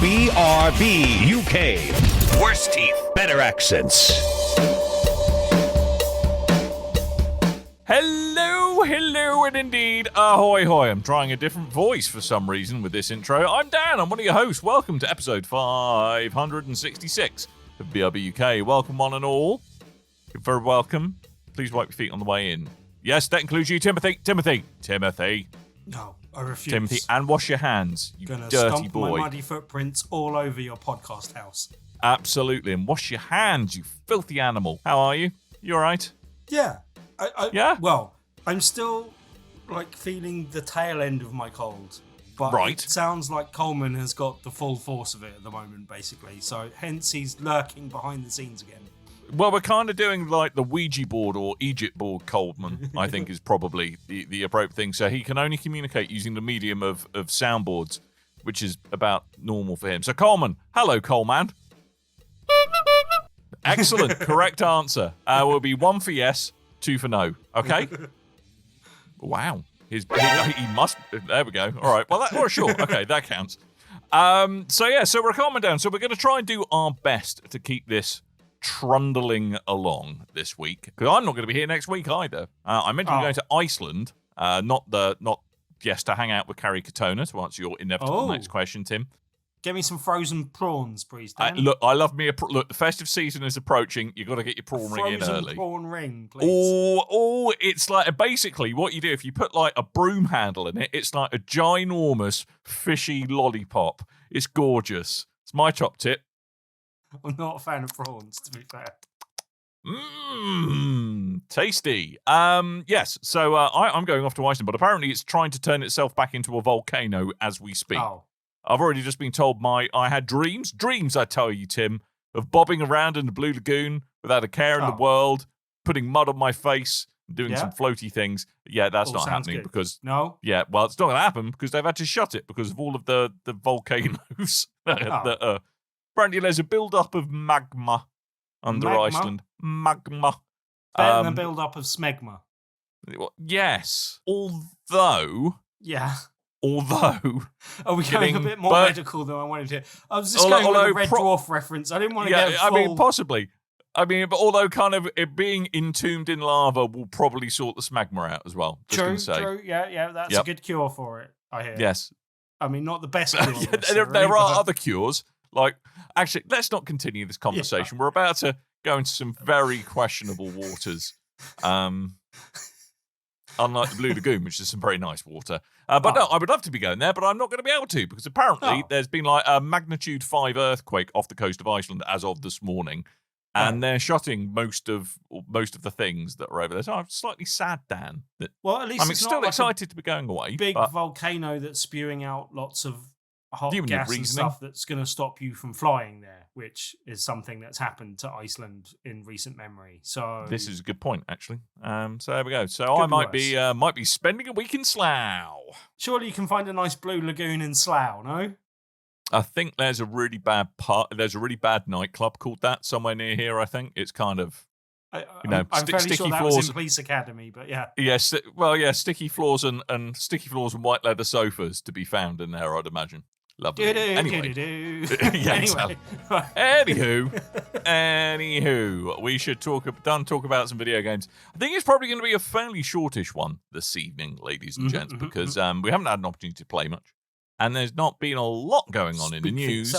BRB UK. Worse teeth, better accents. Hello, and indeed, ahoy hoy. I'm trying a different voice for some reason with this intro. I'm Dan, I'm one of your hosts. Welcome to episode 566 of BRB UK. Welcome, one and all. You're very welcome. Please wipe your feet on the way in. Yes, that includes you, Timothy. No, I refuse. Timothy, and wash your hands, you Gonna dirty stomp boy. my muddy footprints all over your podcast house. Absolutely, and wash your hands, you filthy animal. How are you? You all right? Yeah. Yeah? Well, I'm still, feeling the tail end of my cold. But Right. It sounds like Coleman has got the full force of it at the moment, basically. So, hence, he's lurking behind the scenes again. Well, we're kind of doing like the Ouija board or Egypt board Coleman, I think is probably the appropriate thing. So he can only communicate using the medium of soundboards, which is about normal for him. So Coleman, hello Coleman. Excellent, correct answer. Will be 1 for yes, 2 for no. Okay. Wow. He must. There we go. All right. Well, sure. Okay, that counts. So we're calming down. So we're going to try and do our best to keep this trundling along this week, because I'm not going to be here next week either. I meant to be going to Iceland, not to hang out with Carrie Katona to answer your inevitable next question, Tim. Get me some frozen prawns, please, Dan. Look, I love me look. The festive season is approaching. You got to get your prawn ring in early. Frozen prawn ring, please. Or it's like basically what you do if you put like a broom handle in it. It's like a ginormous fishy lollipop. It's gorgeous. It's my top tip. I'm not a fan of prawns, to be fair. Tasty. Yes. So I'm going off to Iceland, but apparently it's trying to turn itself back into a volcano as we speak. Oh. I've already just been told I had dreams, I tell you, Tim, of bobbing around in the Blue Lagoon without a care in the world, putting mud on my face, doing some floaty things. Yeah, that's not happening because no. Yeah, well, it's not going to happen because they've had to shut it because of all of the volcanoes that are. Apparently, there's a build-up of magma under Iceland. Magma. Better than a build-up of smegma. Yes. Although... Are we going a bit more medical than I wanted to? I was just going with a Red Dwarf reference. I didn't want to get full... I mean, possibly. I mean, but although kind of it being entombed in lava will probably sort the smegma out as well. True. Yeah, that's a good cure for it, I hear. Yes. I mean, not the best cure. There are other cures. Like, actually, let's not continue this conversation. Yeah. We're about to go into some very questionable waters. Unlike the Blue Lagoon, which is some very nice water. But no, I would love to be going there, but I'm not going to be able to because apparently there's been like a magnitude 5 earthquake off the coast of Iceland as of this morning. And they're shutting most of the things that are over there. So I'm slightly sad, Dan. Well, at least I'm still excited to be going away. Big volcano that's spewing out lots of hot gas and stuff that's going to stop you from flying there, which is something that's happened to Iceland in recent memory. So this is a good point, actually. So there we go. So I might be spending a week in Slough. Surely you can find a nice blue lagoon in Slough, no? I think there's a really bad nightclub called that somewhere near here. I think it's kind of, I'm fairly sure that floors was in Police Academy, but yeah. Yes, well, yeah, sticky floors and white leather sofas to be found in there, I'd imagine. Lovely. Anyway. Anywho, we should talk about some video games. I think it's probably going to be a fairly shortish one this evening, ladies and gents, because we haven't had an opportunity to play much. And there's not been a lot going on in the news.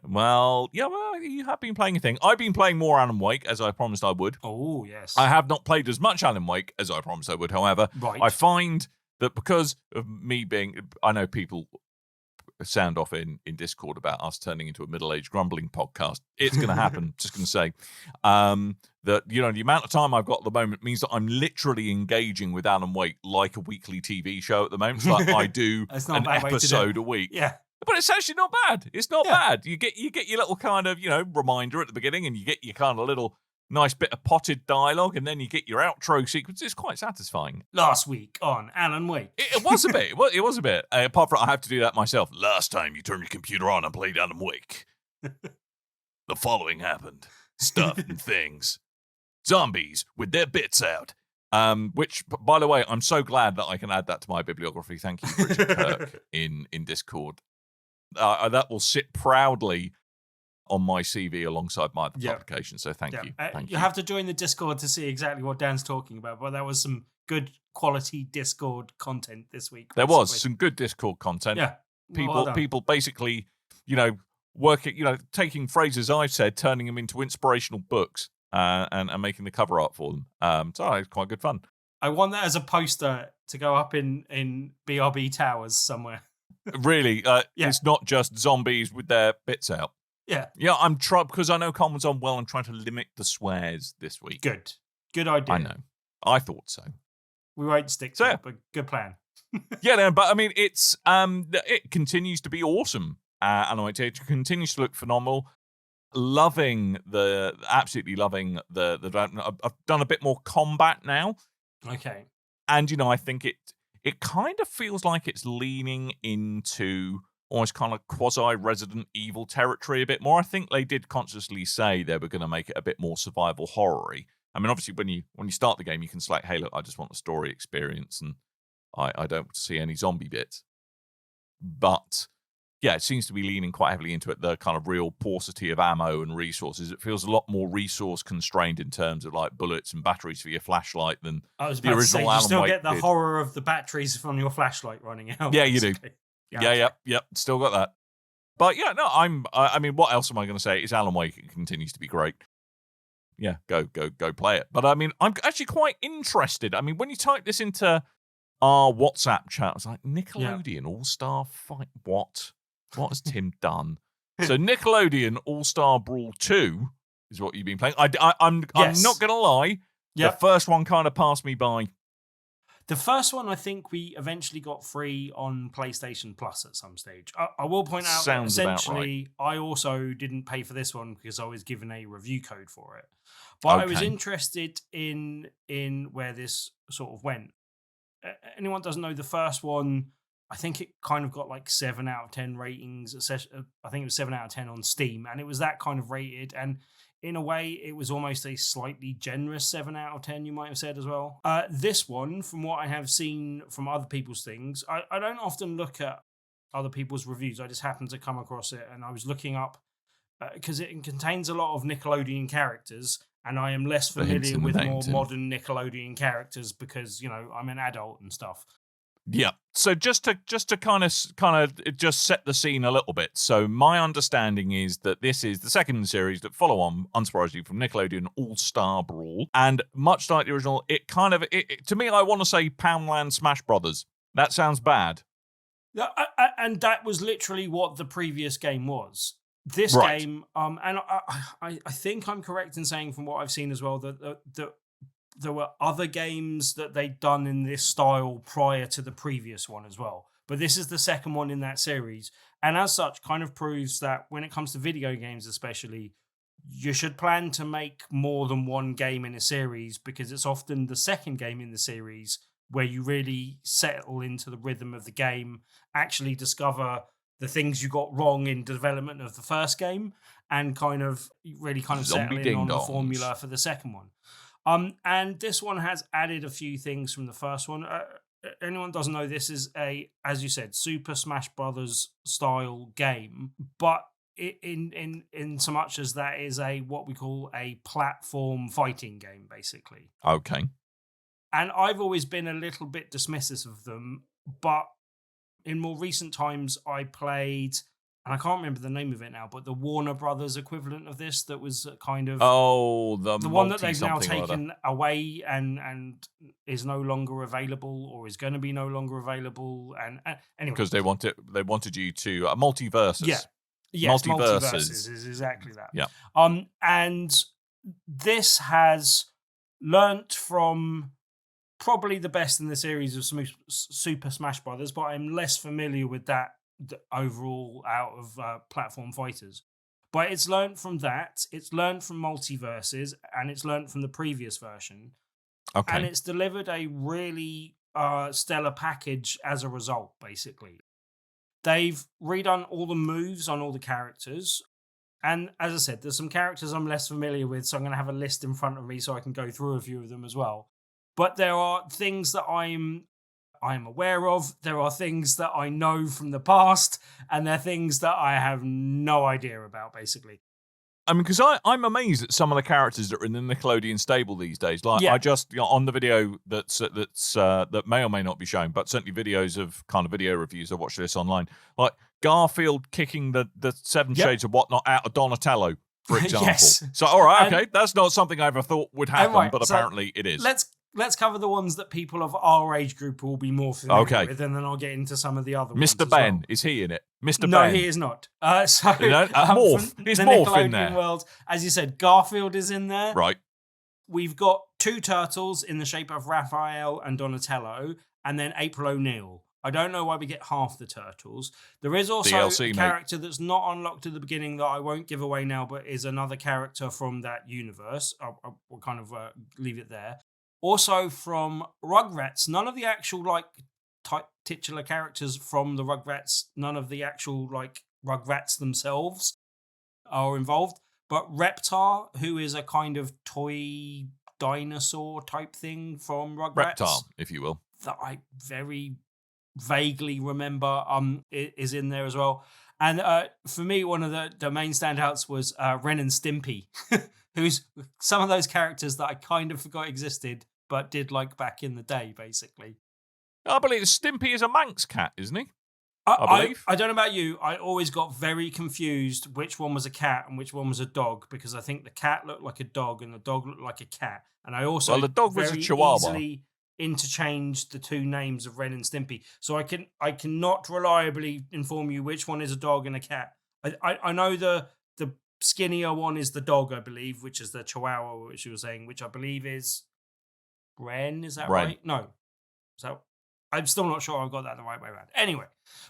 Well, you have been playing a thing. I've been playing more Alan Wake, as I promised I would. Oh, yes. I have not played as much Alan Wake as I promised I would, however. Right. I find that because of me I know people sound off in Discord about us turning into a middle-aged grumbling podcast. It's going to happen. Just going to say that, the amount of time I've got at the moment means that I'm literally engaging with Alan Wake like a weekly TV show at the moment. It's like I do an episode a week. Yeah. But it's actually not bad. It's not bad. You get your little kind of, reminder at the beginning, and you get your kind of little nice bit of potted dialogue, and then you get your outro sequence. It's quite satisfying. Last week on Alan Wake. It was a bit. It was a bit. Apart from I have to do that myself. Last time you turned your computer on and played Alan Wake, the following happened. Stuff and things. Zombies with their bits out. Which, by the way, I'm so glad that I can add that to my bibliography. Thank you, Richard Kirk, in Discord. that will sit proudly on my CV alongside my other publication. So thank you. Thank you. You have to join the Discord to see exactly what Dan's talking about, but that was some good quality Discord content this week. There was some good Discord content. Yeah. People basically, taking phrases I've said, turning them into inspirational books and making the cover art for them. So it's quite good fun. I want that as a poster to go up in BRB towers somewhere. Really? It's not just zombies with their bits out. Yeah. Yeah, I'm trying, because I know Coleman's on well, I'm trying to limit the swears this week. Good idea. I know. I thought so. We won't stick to it, but good plan. But I mean, it continues to be awesome. It continues to look phenomenal. Absolutely loving the. I've done a bit more combat now. Okay. And I think it kind of feels like it's leaning into almost kind of quasi-Resident Evil territory a bit more. I think they did consciously say they were going to make it a bit more survival horror-y. I mean, obviously, when you start the game, you can select, hey, look, I just want the story experience, and I don't see any zombie bits. But yeah, it seems to be leaning quite heavily into it, the kind of real paucity of ammo and resources. It feels a lot more resource constrained in terms of like bullets and batteries for your flashlight than I was the about original to say, Alan you still Wake get the did. horror of the batteries from your flashlight running out. Yeah, you do. Yep. Still got that. But yeah, no, I mean, what else am I going to say? It's Alan Wake. It continues to be great. Yeah, go play it. But I mean, I'm actually quite interested. I mean, when you type this into our WhatsApp chat, I was like, Nickelodeon All-Star Fight. What has Tim done? So Nickelodeon All-Star Brawl 2 is what you've been playing. I'm not going to lie. The first one kind of passed me by. The first one, I think we eventually got free on PlayStation Plus at some stage. I will point out that essentially, I also didn't pay for this one because I was given a review code for it. But I was interested in where this sort of went. Anyone doesn't know, the first one, I think it kind of got like 7 out of 10 ratings. I think it was 7 out of 10 on Steam, and it was that kind of rated. And in a way, it was almost a slightly generous 7 out of 10, you might have said as well. This one, from what I have seen from other people's things, I don't often look at other people's reviews. I just happened to come across it, and I was looking up, because it contains a lot of Nickelodeon characters, and I am less familiar with more modern Nickelodeon characters because, I'm an adult and stuff. Yeah. So just to kind of just set the scene a little bit. So my understanding is that this is the second in the series that follow on, unsurprisingly, from Nickelodeon All-Star Brawl, and much like the original, it kind of to me, I want to say Poundland Smash Brothers. That sounds bad. And that was literally what the previous game was. This game, and I think I'm correct in saying from what I've seen as well that there were other games that they'd done in this style prior to the previous one as well. But this is the second one in that series. And as such, kind of proves that when it comes to video games especially, you should plan to make more than one game in a series, because it's often the second game in the series where you really settle into the rhythm of the game, actually discover the things you got wrong in development of the first game, and kind of settle in on the formula for the second one. And this one has added a few things from the first one. Anyone doesn't know, this is as you said, Super Smash Brothers style game, but in so much as that is what we call a platform fighting game, basically. Okay. And I've always been a little bit dismissive of them, but in more recent times, I played, and I can't remember the name of it now, but the Warner Brothers equivalent of this, that was kind of the one that they've now taken away and is no longer available, or is going to be no longer available. And anyway, because they wanted you to multiverses. Yeah, yes, multiverses is exactly that. Yeah. And this has learnt from probably the best in the series of Super Smash Brothers, but I'm less familiar with that overall out of platform fighters. But it's learned from that, it's learned from multiverses, and it's learned from the previous version. Okay. And it's delivered a really stellar package as a result, basically. They've redone all the moves on all the characters. And as I said, there's some characters I'm less familiar with, so I'm going to have a list in front of me so I can go through a few of them as well. But there are things that I'm I am aware of. There are things that I know from the past, and there are things that I have no idea about, basically. I mean, because I'm amazed at some of the characters that are in the Nickelodeon stable these days. Like, Yeah. I just, on the video that may or may not be shown, but certainly videos of kind of video reviews. I watched this online. Like Garfield kicking the Seven Shades of Whatnot out of Donatello, for example. Yes. So, all right, okay, that's not something I ever thought would happen, but so apparently it is. Let's cover the ones that people of our age group will be more familiar with, and then I'll get into some of the other ones. Mr. Ben, is he in it? Mr. Ben? No, he is not. Morph. Is Morph in there? World, as you said, Garfield is in there. Right. We've got 2 turtles in the shape of Raphael and Donatello, and then April O'Neil. I don't know why we get half the turtles. There is also DLC, a character that's not unlocked at the beginning that I won't give away now, but is another character from that universe. I'll kind of leave it there. Also from Rugrats, none of the actual titular characters from the Rugrats, none of the actual Rugrats themselves are involved. But Reptar, who is a kind of toy dinosaur type thing from Rugrats, Reptar, if you will, that I very vaguely remember, is in there as well. And for me, one of the main standouts was Ren and Stimpy, who's some of those characters that I kind of forgot existed, but did like back in the day, basically. I believe Stimpy is a Manx cat, isn't he? I believe. I don't know about you. I always got very confused which one was a cat and which one was a dog, because I think the cat looked like a dog and the dog looked like a cat. And I also the dog was a very Chihuahua. easily interchanged the 2 names of Ren and Stimpy. So I cannot reliably inform you which one is a dog and a cat. I know the skinnier one is the dog, I believe, which is the Chihuahua, which you were saying, which I believe is Ren. Is that right? No. So I'm still not sure I've got that the right way around. Anyway,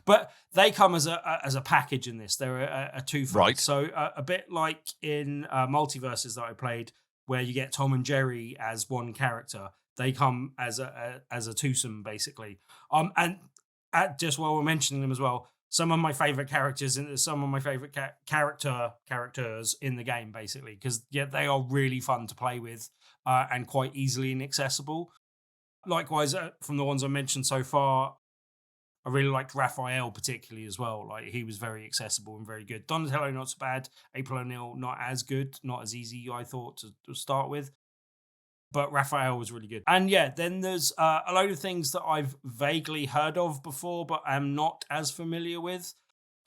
but they come as a package in this. They're a 2 for right. So a bit like in Multiverses that I played, where you get Tom and Jerry as one character. They come as a twosome, basically. And just while we're mentioning them as well, some of my favorite characters and some of my favorite characters in the game, basically, because they are really fun to play with and quite easily inaccessible. Likewise, from the ones I mentioned so far, I really liked Raphael particularly as well. Like, he was very accessible and very good. Donatello, not so bad. April O'Neil, not as good, not as easy, I thought, to start with. But Raphael was really good. And yeah, then there's a load of things that I've vaguely heard of before, but am not as familiar with.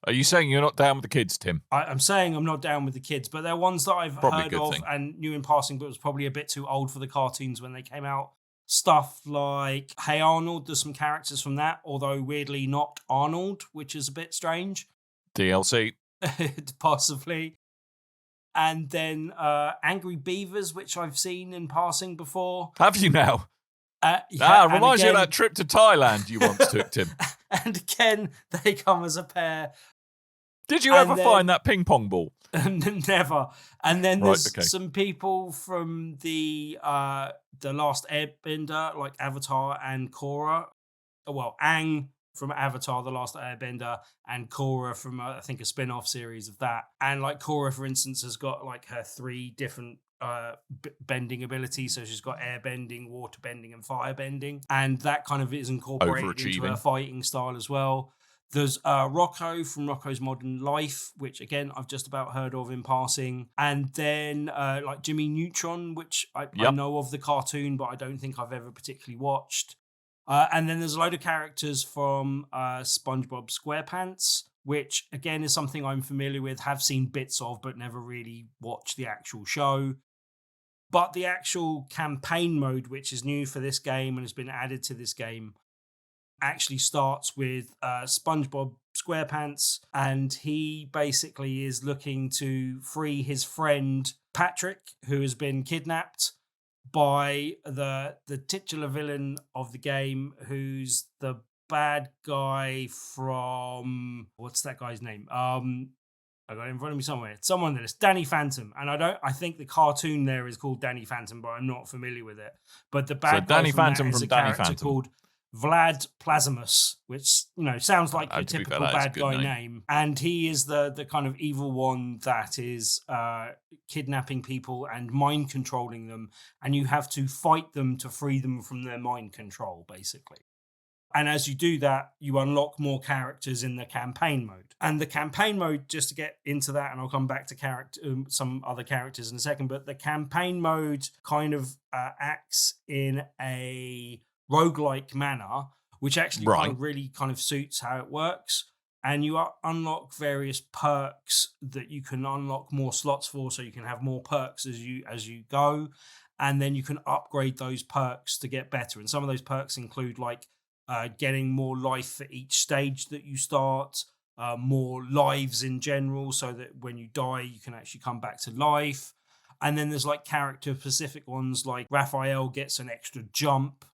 Are you saying you're not down with the kids, Tim? I'm saying I'm not down with the kids, but they're ones that I've heard of and knew in passing, but was probably a bit too old for the cartoons when they came out. Stuff like Hey Arnold, there's some characters from that, although weirdly not Arnold, which is a bit strange. DLC. Possibly. And then Angry Beavers, which I've seen in passing before. Have you now? Reminds you of that trip to Thailand you once took, Tim. And again, they come as a pair. Did you ever find that ping pong ball? Never. And then there's some people from the Last Airbender, like Avatar and Korra. Well, Aang from Avatar, The Last Airbender, and Korra from, I think, a spin-off series of that. And like Korra, for instance, has got like her 3 different bending abilities. So she's got air bending, water bending, and fire bending. And that kind of is incorporated into her fighting style as well. There's Rocco from Rocco's Modern Life, which, again, I've just about heard of in passing. And then like Jimmy Neutron, which I know of the cartoon, but I don't think I've ever particularly watched. And then there's a load of characters from SpongeBob SquarePants, which, again, is something I'm familiar with, have seen bits of, but never really watched the actual show. But the actual campaign mode, which is new for this game and has been added to this game, actually starts with SpongeBob SquarePants, and he basically is looking to free his friend Patrick, who has been kidnapped by the titular villain of the game, who's the bad guy from, what's that guy's name? I got it in front of me somewhere. Someone that is Danny Phantom, and I think the cartoon there is called Danny Phantom, but I'm not familiar with it. But the bad guy Danny Phantom is from a Danny character Phantom called Vlad Platypus, which, sounds like your typical bad guy name. And he is the kind of evil one that is kidnapping people and mind controlling them, and you have to fight them to free them from their mind control, basically. And as you do that, you unlock more characters in the campaign mode. And the campaign mode, just to get into that, and I'll come back to some other characters in a second, but the campaign mode kind of acts in a roguelike manner, which actually really suits how it works. And you unlock various perks that you can unlock more slots for, so you can have more perks as you go. And then you can upgrade those perks to get better. And some of those perks include getting more life for each stage that you start, more lives in general, so that when you die, you can actually come back to life. And then there's character-specific ones, like Raphael gets an extra jump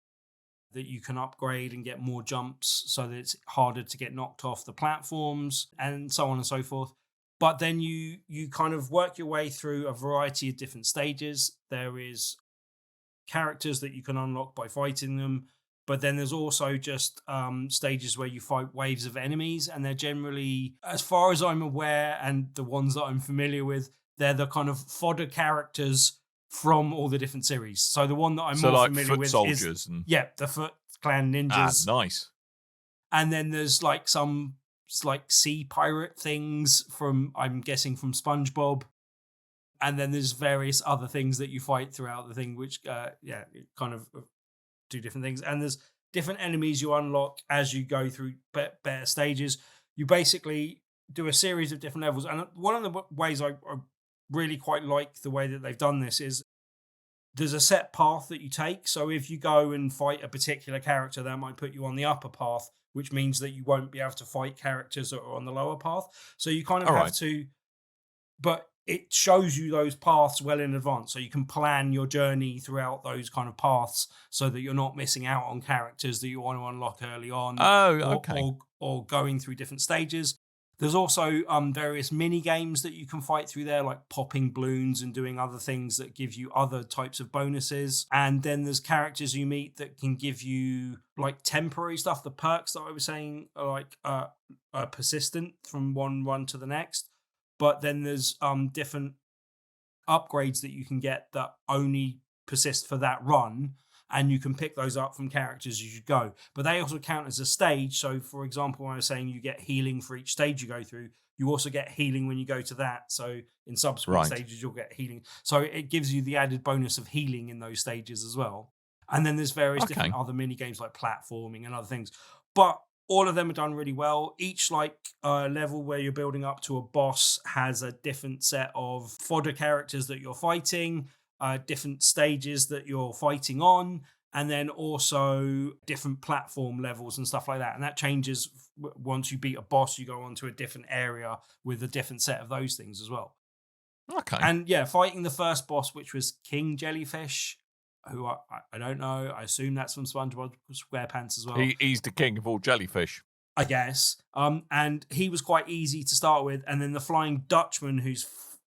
that you can upgrade and get more jumps so that it's harder to get knocked off the platforms, and so on and so forth. But then you kind of work your way through a variety of different stages. There is characters that you can unlock by fighting them, but then there's also just stages where you fight waves of enemies, and they're generally, as far as I'm aware, and the ones that I'm familiar with, they're the kind of fodder characters from all the different series. So the one that I'm more familiar with soldiers is the Foot Clan ninjas. Nice. And then there's some sea pirate things from, I'm guessing, from SpongeBob. And then there's various other things that you fight throughout the thing, which kind of do different things. And there's different enemies you unlock as you go through better stages. You basically do a series of different levels. And one of the ways I really quite like the way that they've done this is there's a set path that you take. So if you go and fight a particular character, that might put you on the upper path, which means that you won't be able to fight characters that are on the lower path. So you kind of have to, but it shows you those paths well in advance. So you can plan your journey throughout those kind of paths so that you're not missing out on characters that you want to unlock early on. Or going through different stages. There's also various mini games that you can fight through there, like popping balloons and doing other things that give you other types of bonuses. And then there's characters you meet that can give you temporary stuff. The perks that I was saying are persistent from one run to the next. But then there's different upgrades that you can get that only persist for that run. And you can pick those up from characters as you go. But they also count as a stage. So, for example, when I was saying you get healing for each stage you go through, you also get healing when you go to that. So in subsequent stages, you'll get healing. So it gives you the added bonus of healing in those stages as well. And then there's various different other mini games like platforming and other things. But all of them are done really well. Each level where you're building up to a boss has a different set of fodder characters that you're fighting, different stages that you're fighting on, and then also different platform levels and stuff like that. And that changes once you beat a boss. You go on to a different area with a different set of those things as well. Okay. And fighting the first boss, which was King Jellyfish, who I don't know. I assume that's from SpongeBob SquarePants as well. He's the king of all jellyfish, I guess. And he was quite easy to start with. And then the Flying Dutchman,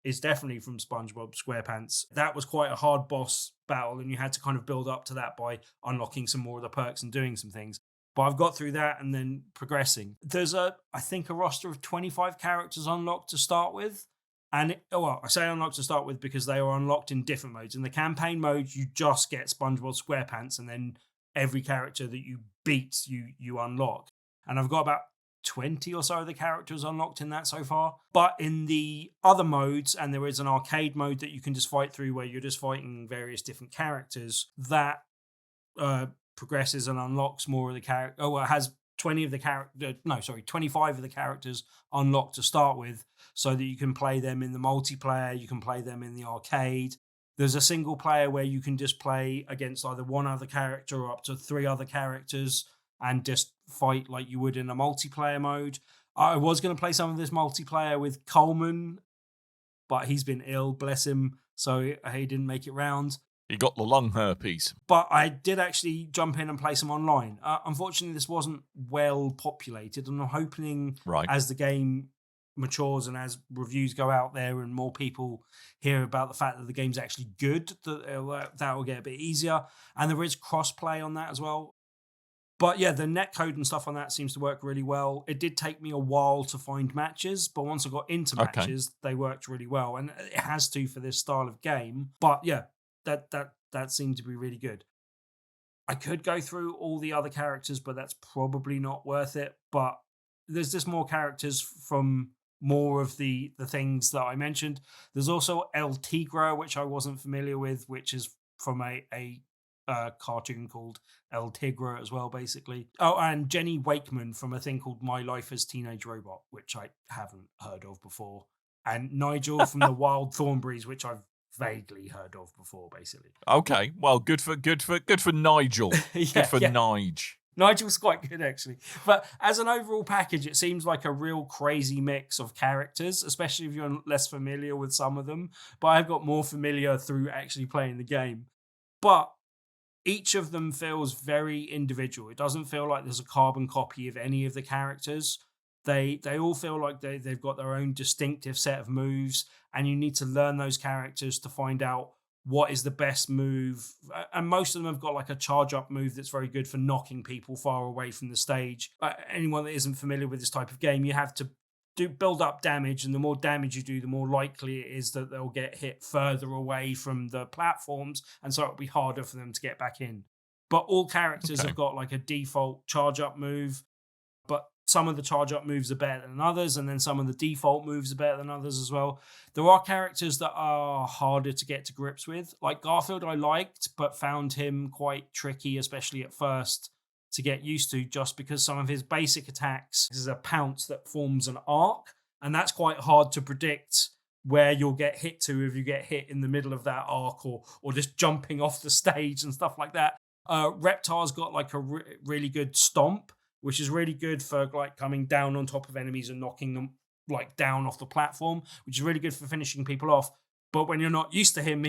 is definitely from SpongeBob SquarePants. That was quite a hard boss battle, and you had to kind of build up to that by unlocking some more of the perks and doing some things. But I've got through that and then progressing. There's I think a roster of 25 characters unlocked to start with. And I say unlocked to start with because they are unlocked in different modes. In the campaign mode, you just get SpongeBob SquarePants, and then every character that you beat, you unlock. And I've got about 20 or so of the characters unlocked in that so far. But in the other modes, and there is an arcade mode that you can just fight through where you're just fighting various different characters, that progresses and unlocks more of the character. It has 25 of the characters unlocked to start with, so that you can play them in the multiplayer, you can play them in the arcade. There's a single player where you can just play against either one other character or up to 3 other characters and just fight like you would in a multiplayer mode. I was going to play some of this multiplayer with Coleman, but he's been ill, bless him, so he didn't make it round. He got the lung herpes. But I did actually jump in and play some online. Unfortunately, this wasn't well populated, and I'm hoping as the game matures and as reviews go out there and more people hear about the fact that the game's actually good, that will get a bit easier. And there is cross-play on that as well. But yeah, the netcode and stuff on that seems to work really well. It did take me a while to find matches, but once I got into matches, they worked really well. And it has to for this style of game. But yeah, that seemed to be really good. I could go through all the other characters, but that's probably not worth it. But there's just more characters from more of the things that I mentioned. There's also El Tigre, which I wasn't familiar with, which is from a cartoon called El Tigre as well, basically. Oh, and Jenny Wakeman from a thing called My Life as Teenage Robot, which I haven't heard of before. And Nigel from the Wild Thornberrys, which I've vaguely heard of before, basically. Okay, well, good for Nigel. Good for Nige. Nigel's quite good, actually. But as an overall package, it seems like a real crazy mix of characters, especially if you're less familiar with some of them. But I've got more familiar through actually playing the game. But each of them feels very individual. It doesn't feel like there's a carbon copy of any of the characters. They all feel like they've got their own distinctive set of moves, and you need to learn those characters to find out what is the best move. And most of them have got like a charge up move that's very good for knocking people far away from the stage. Anyone that isn't familiar with this type of game, you have to build up damage, and the more damage you do, the more likely it is that they'll get hit further away from the platforms, and so it'll be harder for them to get back in. But all characters have got like a default charge up move, but some of the charge up moves are better than others, and then some of the default moves are better than others as well. There are characters that are harder to get to grips with. Like Garfield I liked, but found him quite tricky, especially at first, to get used to, just because some of his basic attacks is a pounce that forms an arc, and that's quite hard to predict where you'll get hit to if you get hit in the middle of that arc or just jumping off the stage and stuff like that. Reptar's got like a really good stomp, which is really good for like coming down on top of enemies and knocking them like down off the platform, which is really good for finishing people off. But when you're not used to him,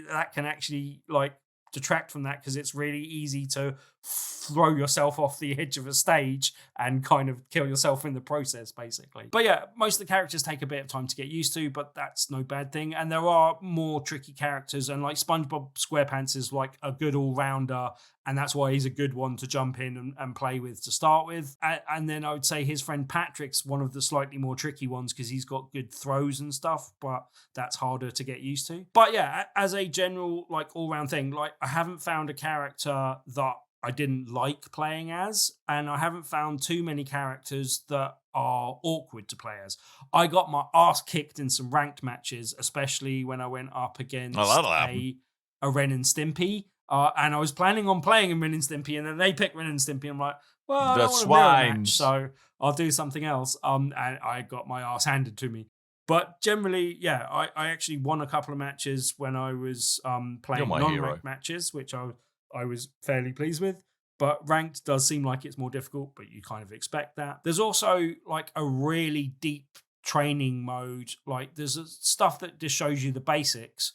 that can actually like detract from that, because it's really easy to throw yourself off the edge of a stage and kind of kill yourself in the process, basically. But yeah, most of the characters take a bit of time to get used to, but that's no bad thing. And there are more tricky characters, and like SpongeBob SquarePants is like a good all-rounder, and that's why he's a good one to jump in and play with to start with. And then I would say his friend Patrick's one of the slightly more tricky ones, because he's got good throws and stuff, but that's harder to get used to. But yeah, as a general like all-round thing, like I haven't found a character that I didn't like playing as, and I haven't found too many characters that are awkward to play as. I got my ass kicked in some ranked matches, especially when I went up against a Ren and Stimpy. And I was planning on playing Ren and Stimpy, and then they picked Ren and Stimpy. I'm like, well, I don't want a mirror match, so I'll do something else. And I got my ass handed to me. But generally, yeah, I actually won a couple of matches when I was playing non-ranked matches, which I was fairly pleased with. But ranked does seem like it's more difficult, but you kind of expect that. There's also like a really deep training mode. Like there's stuff that just shows you the basics.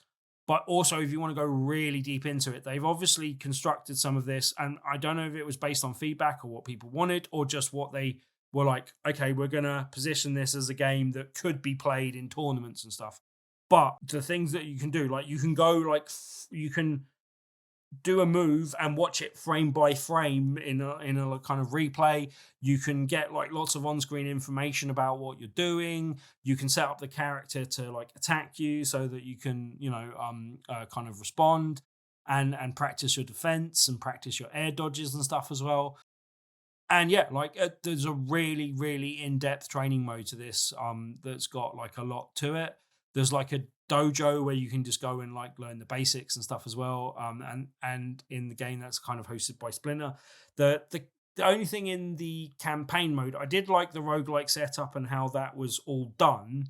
But also, if you want to go really deep into it, they've obviously constructed some of this. And I don't know if it was based on feedback or what people wanted, or just what they were like, okay, we're going to position this as a game that could be played in tournaments and stuff. But the things that you can do, like you can go like, you can do a move and watch it frame by frame in a kind of replay. You can get like lots of on-screen information about what you're doing. You can set up the character to like attack you so that you can, kind of respond and practice your defense and practice your air dodges and stuff as well. And yeah, like there's a really, really in-depth training mode to this that's got like a lot to it. There's like a dojo where you can just go and like learn the basics and stuff as well. And in the game that's kind of hosted by Splinter. The only thing in the campaign mode, I did like the roguelike setup and how that was all done,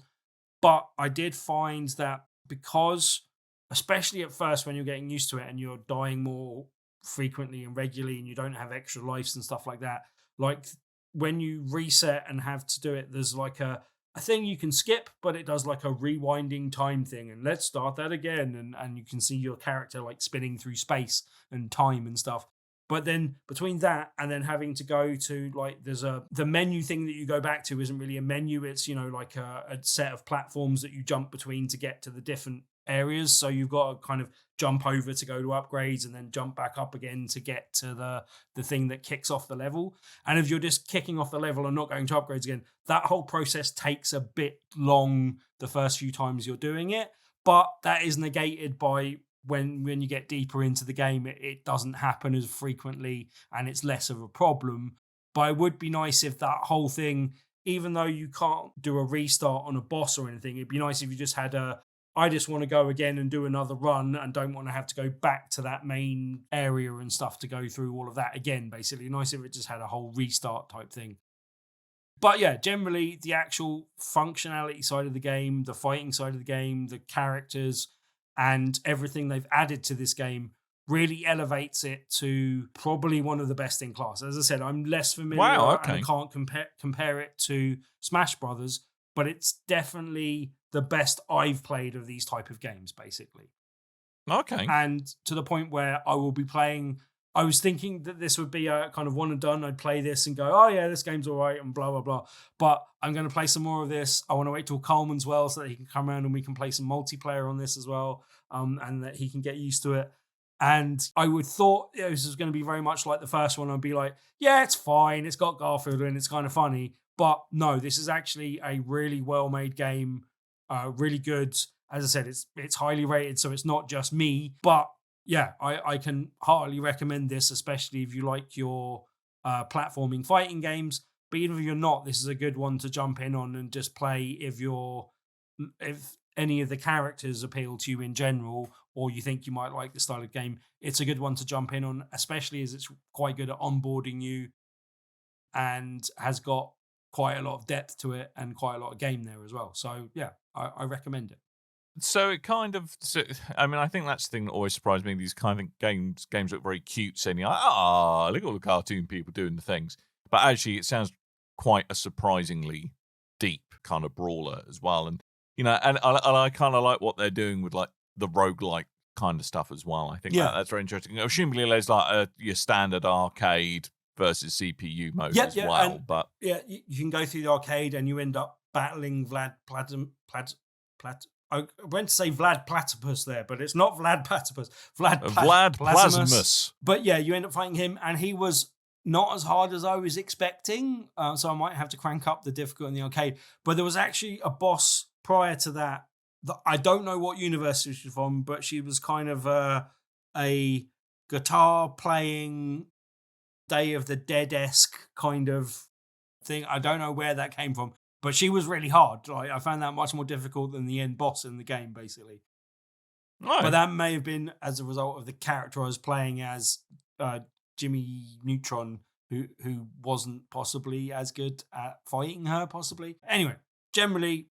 but I did find that because, especially at first when you're getting used to it and you're dying more frequently and regularly and you don't have extra lives and stuff like that, like when you reset and have to do it, there's like a thing you can skip, but it does like a rewinding time thing, and let's start that again, and you can see your character like spinning through space and time and stuff. But then between that and then having to go to like the menu thing that you go back to isn't really a menu, it's like a set of platforms that you jump between to get to the different areas. So you've got to kind of jump over to go to upgrades and then jump back up again to get to the thing that kicks off the level. And if you're just kicking off the level and not going to upgrades again, that whole process takes a bit long the first few times you're doing it. But that is negated by when you get deeper into the game, it doesn't happen as frequently and it's less of a problem. But it would be nice if that whole thing, even though you can't do a restart on a boss or anything, it'd be nice if you just had I just want to go again and do another run and don't want to have to go back to that main area and stuff to go through all of that again, basically. Nice if it just had a whole restart type thing. But yeah, generally the actual functionality side of the game, the fighting side of the game, the characters, and everything they've added to this game really elevates it to probably one of the best in class. As I said, I'm less familiar and I can't compare it to Smash Brothers, but it's definitely the best I've played of these type of games, basically. Okay. And to the point where I will be playing, I was thinking that this would be a kind of one and done. I'd play this and go, oh yeah, this game's all right and blah, blah, blah. But I'm going to play some more of this. I want to wait till Coleman's well so that he can come around and we can play some multiplayer on this as well, and that he can get used to it. And I would thought this was going to be very much like the first one. I'd be like, yeah, it's fine. It's got Garfield and it's kind of funny. But no, this is actually a really well-made game. Really good. As I said, it's highly rated, so it's not just me. But yeah, I can heartily recommend this, especially if you like your platforming fighting games. But even if you're not, this is a good one to jump in on and just play if any of the characters appeal to you in general, or you think you might like the style of game. It's a good one to jump in on, especially as it's quite good at onboarding you and has got quite a lot of depth to it and quite a lot of game there as well. So yeah, I recommend it. So it kind of, I mean, I think that's the thing that always surprised me. These kind of games look very cute, saying, look at all the cartoon people doing the things. But actually, it sounds quite a surprisingly deep kind of brawler as well. And, and I kind of like what they're doing with like the roguelike kind of stuff as well. I think that's very interesting. Assumably, there's like your standard arcade versus CPU mode as well. And, but yeah, you can go through the arcade and you end up battling Vlad I went to say Vlad Platypus there, but it's not Vlad Platypus. Vlad Plasmus. But yeah, you end up fighting him, and he was not as hard as I was expecting. So I might have to crank up the difficulty in the arcade. But there was actually a boss prior to that I don't know what university she's from, but she was kind of a guitar playing Day of the Dead-esque kind of thing. I don't know where that came from. But she was really hard. Like, I found that much more difficult than the end boss in the game, basically. Right. But that may have been as a result of the character I was playing as, Jimmy Neutron, who wasn't possibly as good at fighting her, possibly. Anyway, generally,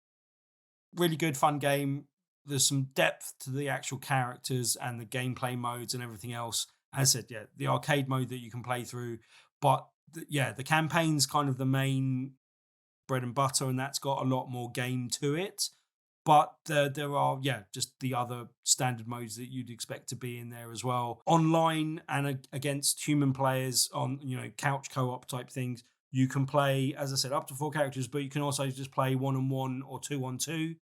really good, fun game. There's some depth to the actual characters and the gameplay modes and everything else. As I said, yeah, the arcade mode that you can play through. But, the campaign's kind of the main bread and butter, and that's got a lot more game to it. But there are, just the other standard modes that you'd expect to be in there as well. Online and against human players on, couch co-op type things. You can play, as I said, up to 4 characters, but you can also just play 1-on-1 or 2-on-2.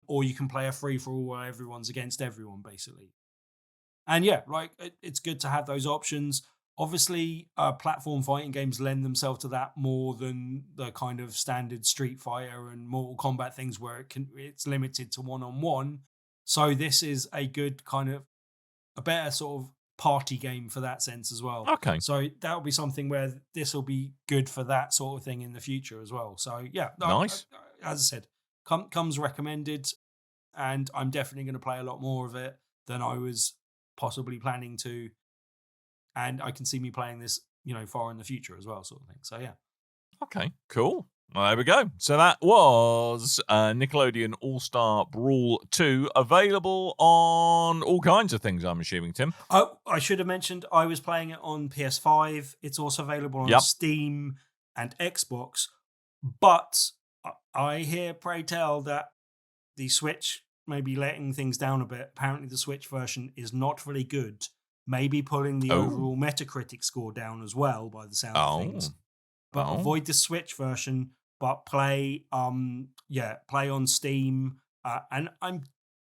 Or you can play a free-for-all where everyone's against everyone, basically. And it's good to have those options. Obviously, platform fighting games lend themselves to that more than the kind of standard Street Fighter and Mortal Kombat things where it's limited to 1-on-1. So this is a good kind of a better sort of party game for that sense as well. Okay. So that'll be something where this will be good for that sort of thing in the future as well. So nice. As I said, comes recommended, and I'm definitely going to play a lot more of it than I was possibly planning to. And I can see me playing this, far in the future as well, sort of thing. So, yeah. Okay, cool. Well, there we go. So that was Nickelodeon All-Star Brawl 2, available on all kinds of things, I'm assuming, Tim. Oh, I should have mentioned I was playing it on PS5. It's also available on Steam and Xbox. But I hear, pray tell, that the Switch may be letting things down a bit. Apparently, the Switch version is not really good. Maybe pulling the overall Metacritic score down as well, by the sound of things. But avoid the Switch version, but play on Steam. And I'm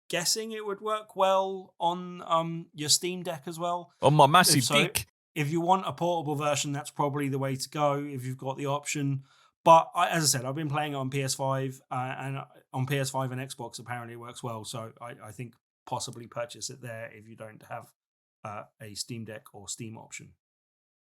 guessing it would work well on your Steam Deck as well. On my massive dick. If you want a portable version, that's probably the way to go if you've got the option. But as I said, I've been playing it on PS5, and on PS5 and Xbox, apparently it works well. So I think possibly purchase it there if you don't have a Steam Deck or Steam option.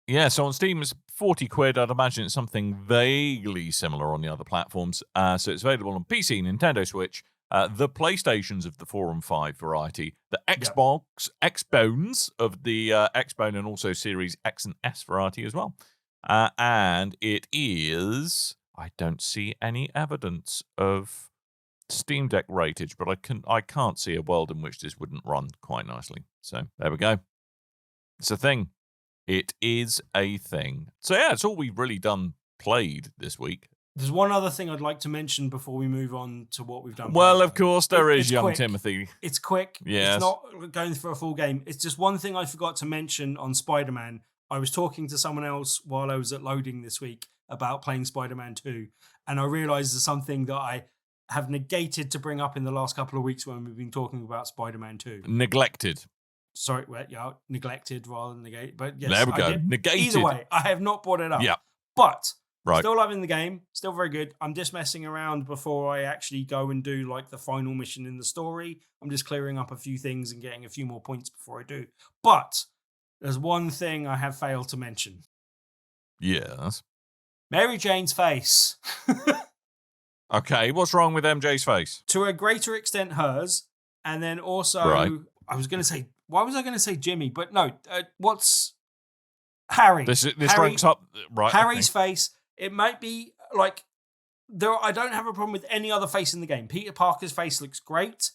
Yeah, so on Steam it's 40 quid. I'd imagine it's something vaguely similar on the other platforms. So it's available on PC, Nintendo Switch, the PlayStations of the 4 and 5 variety, the Xbox, Xbones of the Xbone and also Series X and S variety as well. And it is... I don't see any evidence of Steam Deck rated, but I can't see a world in which this wouldn't run quite nicely. So there we go. It's a thing. It is a thing. So yeah, it's all we've really played this week. There's one other thing I'd like to mention before we move on to what we've done. Well, of course there is, young quick. Timothy. It's quick. Yes. It's not going for a full game. It's just one thing I forgot to mention on Spider-Man. I was talking to someone else while I was at loading this week about playing Spider-Man 2, and I realized there's something that I have negated to bring up in the last couple of weeks when we've been talking about Spider-Man 2. Neglected. Sorry, well, yeah, neglected rather than negated. But yes, there we go. Negated. Either way, I have not brought it up. Yeah. But right. Still loving the game. Still very good. I'm just messing around before I actually go and do like the final mission in the story. I'm just clearing up a few things and getting a few more points before I do. But there's one thing I have failed to mention. Yes. Mary Jane's face. Okay, what's wrong with MJ's face? To a greater extent, hers. And then also, right. I was going to say, why was I going to say Jimmy? But no, what's Harry? This Harry, ranks up, right? Harry's face, it might be like, I don't have a problem with any other face in the game. Peter Parker's face looks great.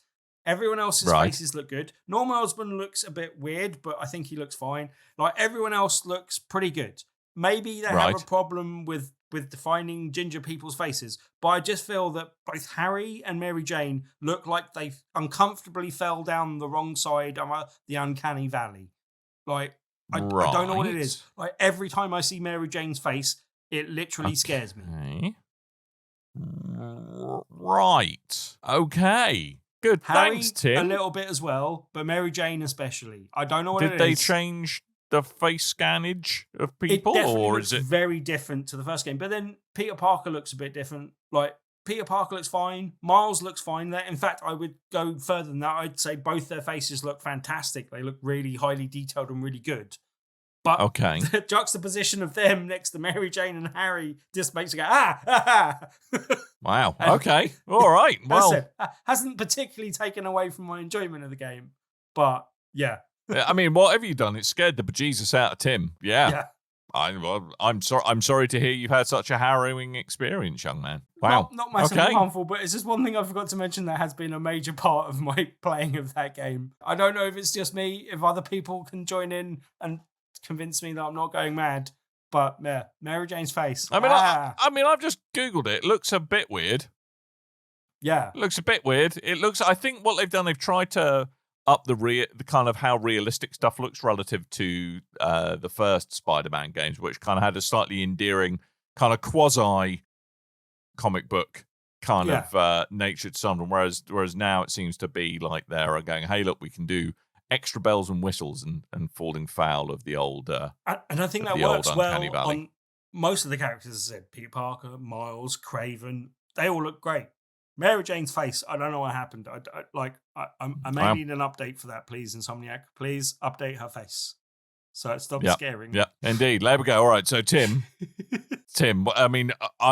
Everyone else's faces look good. Norman Osborn looks a bit weird, but I think he looks fine. Like, everyone else looks pretty good. Maybe they have a problem with defining ginger people's faces, but I just feel that both Harry and Mary Jane look like they uncomfortably fell down the wrong side of the uncanny valley. Like, I don't know what it is. Like, every time I see Mary Jane's face, it literally scares me. Right. Okay. Good. Harry, thanks, Tim. A little bit as well, but Mary Jane especially. I don't know what it is. Did they change the face scannage of people, or is it very different to the first game? But then Peter Parker looks a bit different. Like, Peter Parker looks fine. Miles looks fine. In fact, I would go further than that. I'd say both their faces look fantastic. They look really highly detailed and really good. But the juxtaposition of them next to Mary Jane and Harry just makes you go, Wow. Okay. All right. Well, hasn't particularly taken away from my enjoyment of the game. But yeah. I mean, what have you done? It scared the bejesus out of Tim. Yeah. I'm sorry to hear you've had such a harrowing experience, young man. Wow. Not massively harmful, but it's just one thing I forgot to mention that has been a major part of my playing of that game. I don't know if it's just me, if other people can join in and convince me that I'm not going mad. But yeah, Mary Jane's face. I mean, I've just Googled it. It looks a bit weird. Yeah. It looks a bit weird. I think what they've done, they've tried to up the kind of how realistic stuff looks relative to the first Spider-Man games, which kind of had a slightly endearing kind of quasi comic book kind of nature to some of them, whereas now it seems to be like they're going, hey, look, we can do extra bells and whistles and falling foul of the old and I think that works well on most of the characters. As I said, Peter Parker, Miles, Craven, they all look great. Mary Jane's face, I don't know what happened. I may need an update for that, please, Insomniac. Please update her face so it stops scaring me. Yeah, indeed. There we go. All right, so Tim, I mean,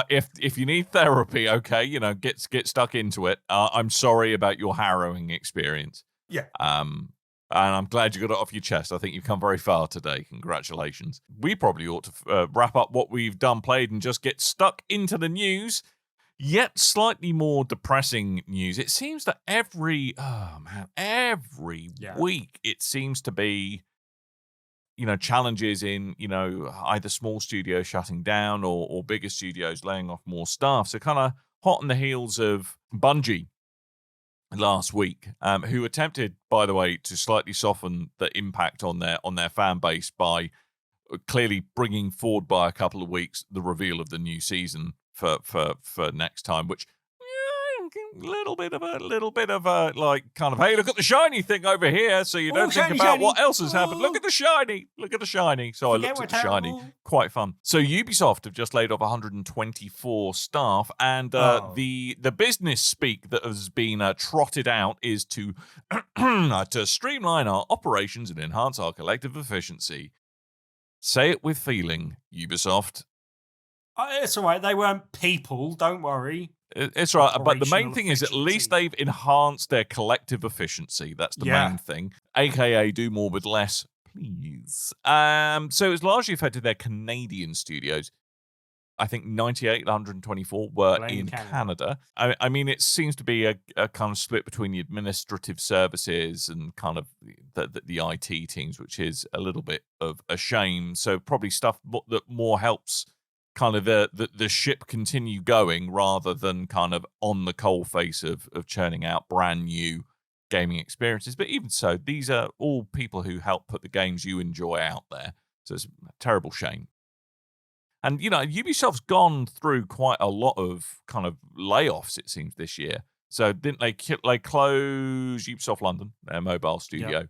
if you need therapy, okay, get stuck into it. I'm sorry about your harrowing experience. Yeah. And I'm glad you got it off your chest. I think you've come very far today. Congratulations. We probably ought to wrap up what we've played, and just get stuck into the news. Yet slightly more depressing news. It seems that every week it seems to be, challenges in, either small studios shutting down or bigger studios laying off more staff. So kind of hot on the heels of Bungie last week, who attempted, by the way, to slightly soften the impact on their fan base by clearly bringing forward by a couple of weeks the reveal of the new season for next time, which little bit of a like kind of, hey, look at the shiny thing over here, so you don't think about what else has happened. Look at the shiny. So I looked at the shiny. Quite fun. So Ubisoft have just laid off 124 staff, and the business speak that has been trotted out is to to streamline our operations and enhance our collective efficiency. Say it with feeling, Ubisoft. It's all right. They weren't people. Don't worry. It's right. But the main thing is at least they've enhanced their collective efficiency. That's the main thing. AKA do more with less, please. So it's largely affected their Canadian studios. I think 98, 124 were in Canada. I mean, it seems to be a kind of split between the administrative services and kind of the IT teams, which is a little bit of a shame. So probably stuff that more helps kind of the ship continue going rather than kind of on the coalface of churning out brand new gaming experiences. But even so, these are all people who help put the games you enjoy out there. So it's a terrible shame. And, Ubisoft's gone through quite a lot of kind of layoffs, it seems, this year. So didn't they close Ubisoft London, their mobile studio? Yep.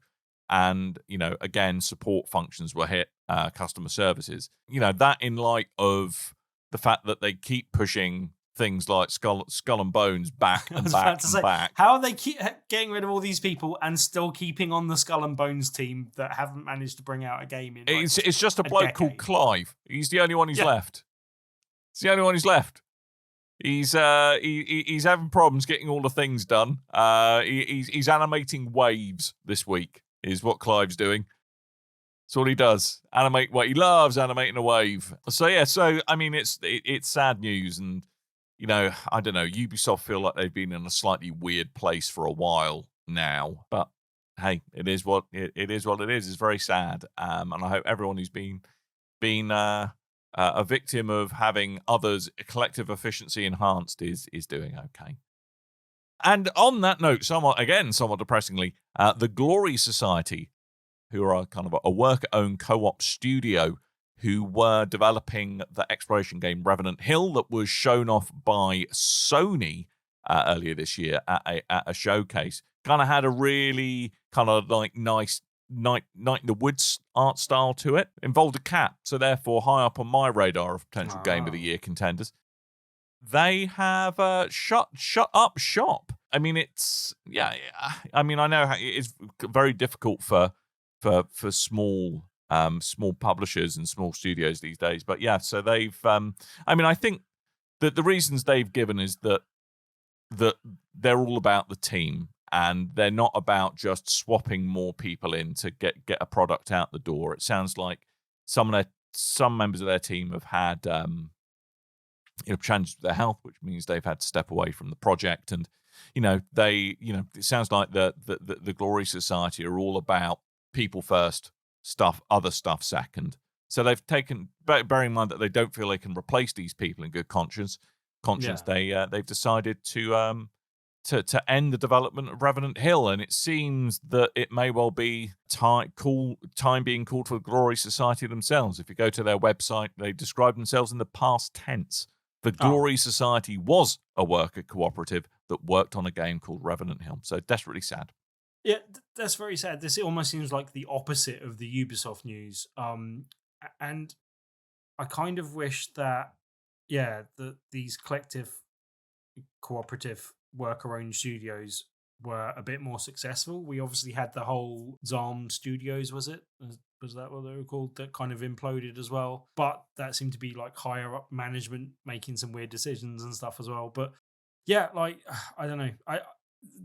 And, again, support functions were hit, customer services. That in light of the fact that they keep pushing things like Skull and Bones back and back and back. How are they keep getting rid of all these people and still keeping on the Skull and Bones team that haven't managed to bring out a game in it's just a bloke called Clive. He's the only one who's left. It's the only one who's left. He's having problems getting all the things done. He's animating waves this week is what Clive's doing. That's all he does. He loves animating a wave. So I mean it's sad news, and I don't know, Ubisoft feel like they've been in a slightly weird place for a while now, but hey, it is what it is. It's very sad. And I hope everyone who's been a victim of having others' collective efficiency enhanced is doing okay. And on that note, somewhat depressingly, the Glory Society, who are kind of a worker-owned co-op studio who were developing the exploration game Revenant Hill that was shown off by Sony earlier this year at a showcase, kind of had a really kind of like nice Night in the Woods art style to it. Involved a cat, so therefore high up on my radar of potential Game of the Year contenders. They have shut up shop. I mean, I mean, I know it's very difficult for small publishers and small studios these days, but yeah. So they've. I mean, I think that the reasons they've given is that they're all about the team, and they're not about just swapping more people in to get a product out the door. It sounds like some members of their team have had challenges with their health, which means they've had to step away from the project. And it sounds like the Glory Society are all about people first, other stuff second. So they've taken, bearing in mind that they don't feel they can replace these people in good conscience. They've decided to end the development of Revenant Hill, and it seems that it may well be time being called for the Glory Society themselves. If you go to their website, they describe themselves in the past tense. The Glory Society was a worker cooperative that worked on a game called Revenant Hill. So desperately sad. Yeah, that's very sad. This almost seems like the opposite of the Ubisoft news. And I kind of wish that, these collective cooperative worker-owned studios were a bit more successful. We obviously had the whole Zalm Studios, was it? Was that what they were called? That kind of imploded as well. But that seemed to be like higher up management making some weird decisions and stuff as well. But yeah, like, I don't know.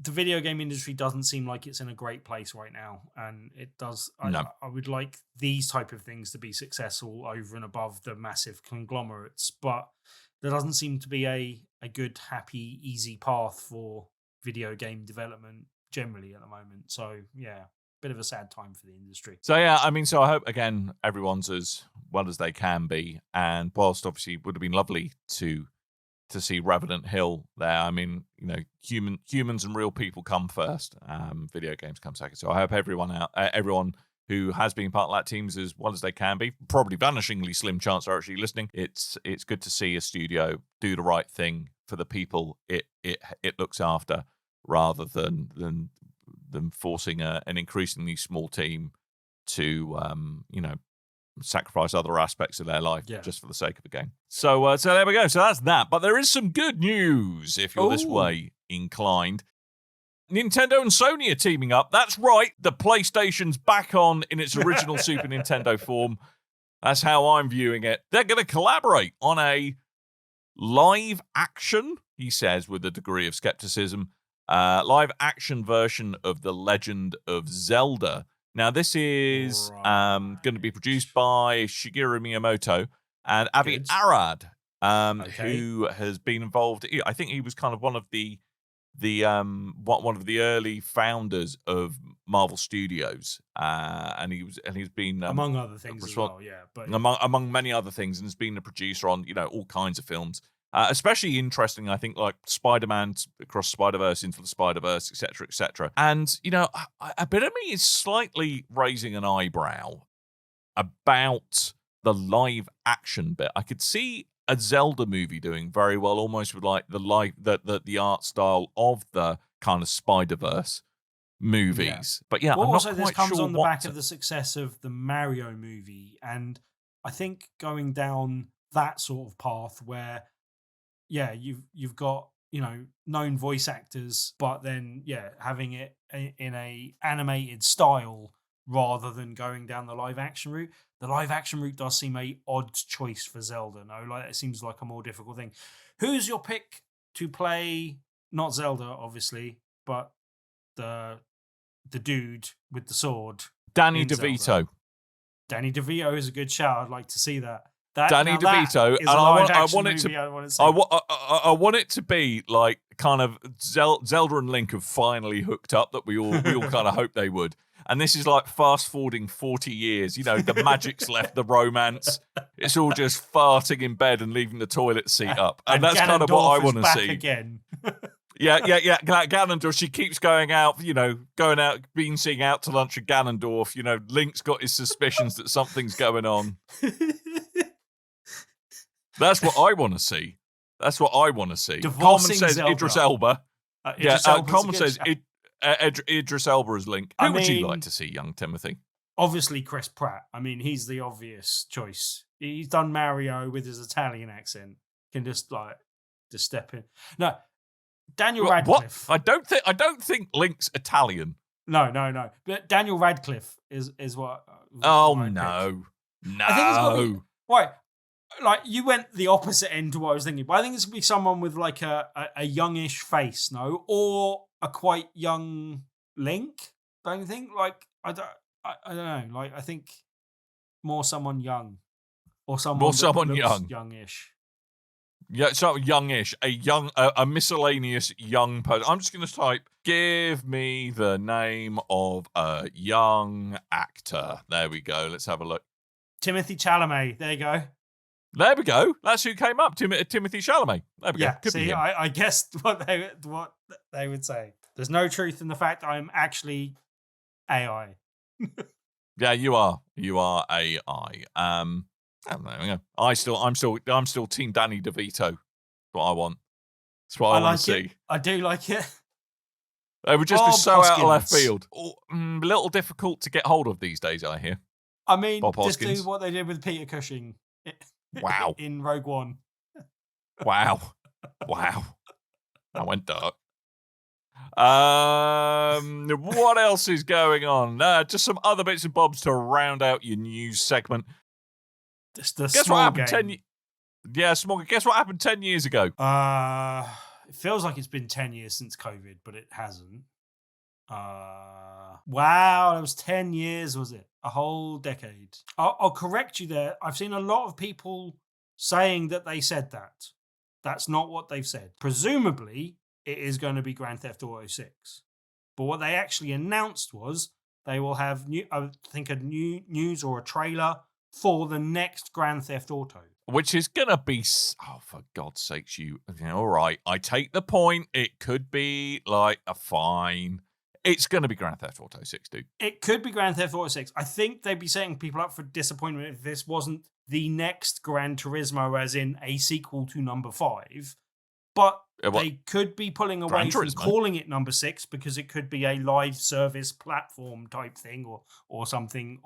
The video game industry doesn't seem like it's in a great place right now. And it does. I would like these type of things to be successful over and above the massive conglomerates. But there doesn't seem to be a good, happy, easy path for video game development generally at the moment. So, yeah, bit of a sad time for the industry. So, yeah, I mean, so I hope, again, everyone's as well as they can be. And whilst obviously it would have been lovely to see Revenant Hill there, I mean, humans and real people come first. Video games come second. So I hope everyone who has been part of that team as well as they can be. Probably vanishingly slim chance are actually listening. It's good to see a studio do the right thing for the people it looks after, rather than forcing an increasingly small team to sacrifice other aspects of their life just for the sake of the game. So there we go. So that's that. But there is some good news if you're this way inclined. Nintendo and Sony are teaming up. That's right. The PlayStation's back on in its original Super Nintendo form. That's how I'm viewing it. They're going to collaborate on a live action, he says with a degree of skepticism, live action version of The Legend of Zelda. Now, this is going to be produced by Shigeru Miyamoto and Avi Arad, who has been involved. I think he was kind of one of the early founders of Marvel Studios, and he's been among other things as well, but among many other things, and has been a producer on all kinds of films. Especially interesting, I think, like Spider-Man Across Spider-Verse, Into the Spider-Verse, etc., etc. And, a bit of me is slightly raising an eyebrow about the live action bit. I could see a Zelda movie doing very well, almost with like the art style of the kind of Spider-Verse movies. But I'm also not this quite comes sure on the back of the success of the Mario movie, and I think going down that sort of path where you've got known voice actors, but then having it in a animated style rather than going down the live action route. The live action route does seem a odd choice for Zelda. No, like it seems like a more difficult thing. Who's your pick to play? Not Zelda, obviously, but the dude with the sword. Danny DeVito. Zelda. Danny DeVito is a good shout. I'd like to see that. Danny DeVito, and I want it to be like kind of Zelda and Link have finally hooked up, that we all kind of hope they would. And this is like fast forwarding 40 years. The magic's left the romance. It's all just farting in bed and leaving the toilet seat up, and that's kind of what I want to see. Again. Yeah. Ganondorf, she keeps going out, being seen out to lunch with Ganondorf. Link's got his suspicions that something's going on. That's what I want to see. Coleman says Zelda. Idris Elba. Coleman says Idris Elba as Link. Who would you like to see, young Timothy? Obviously, Chris Pratt. I mean, he's the obvious choice. He's done Mario with his Italian accent. Can just step in. No, Daniel Radcliffe. What? I don't think Link's Italian. No. But Daniel Radcliffe is what. No. I think it's got to be right. Like, you went the opposite end to what I was thinking, but I think it's going to be someone with like a youngish face, or a quite young Link. Don't you think? Like, I don't know. Like, I think more someone young, or someone youngish. Yeah, so youngish, a miscellaneous young person. I'm just going to type, give me the name of a young actor. There we go. Let's have a look. Timothy Chalamet. There you go. There we go. That's who came up. Timothy Chalamet. There we go. Could be him. I guessed what they would say. There's no truth in the fact I'm actually AI. Yeah, you are. You are AI. I don't know. I'm still Team Danny DeVito. That's what I want. That's what I want to see. I do like it. It would just be so out of left field. A little difficult to get hold of these days, I hear. I mean, just do what they did with Peter Cushing. Wow. In Rogue One. Wow. That went dark. What else is going on? Just some other bits and bobs to round out your news segment. Guess what happened Guess what happened 10 years ago? It feels like it's been 10 years since COVID, but it hasn't. Wow, that was 10 years, was it? A whole decade. I'll correct you there. I've seen a lot of people saying that they said that. That's not what they've said. Presumably, it is going to be Grand Theft Auto 6. But what they actually announced was they will have a new news or a trailer for the next Grand Theft Auto. Which is going to be... Oh, for God's sakes, all right, I take the point. It could be like a fine... It's going to be Grand Theft Auto 6, dude. It could be Grand Theft Auto 6. I think they'd be setting people up for disappointment if this wasn't the next Gran Turismo, as in a sequel to number 5. But What? they could be pulling away Gran from Turismo? calling it number 6 because it could be a live service platform type thing or something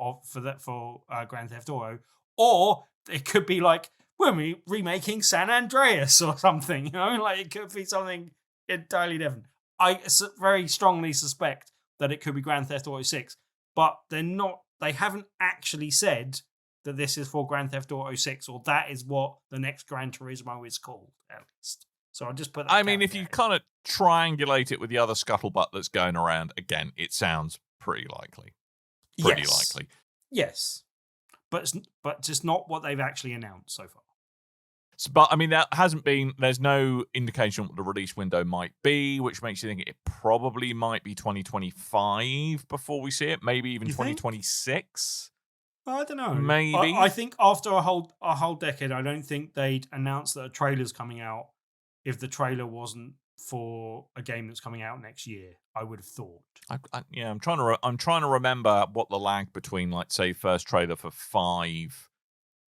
for Grand Theft Auto. Or it could be like, we're remaking San Andreas or something, like it could be something entirely different. I very strongly suspect that it could be Grand Theft Auto 6, but they haven't actually said that this is for Grand Theft Auto 6 or that is what the next Gran Turismo is called, at least. So I'll just put that. I mean, if you kind of triangulate it with the other scuttlebutt that's going around, again, it sounds pretty likely. Pretty likely. Yes. But just not what they've actually announced so far. But, I mean, there's no indication what the release window might be, which makes you think it probably might be 2025 before we see it. Maybe even 2026. I don't know. Maybe. I think after a whole decade, I don't think they'd announce that a trailer's coming out if the trailer wasn't for a game that's coming out next year. I would have thought. I'm trying to remember what the lag between, like, say, first trailer for 5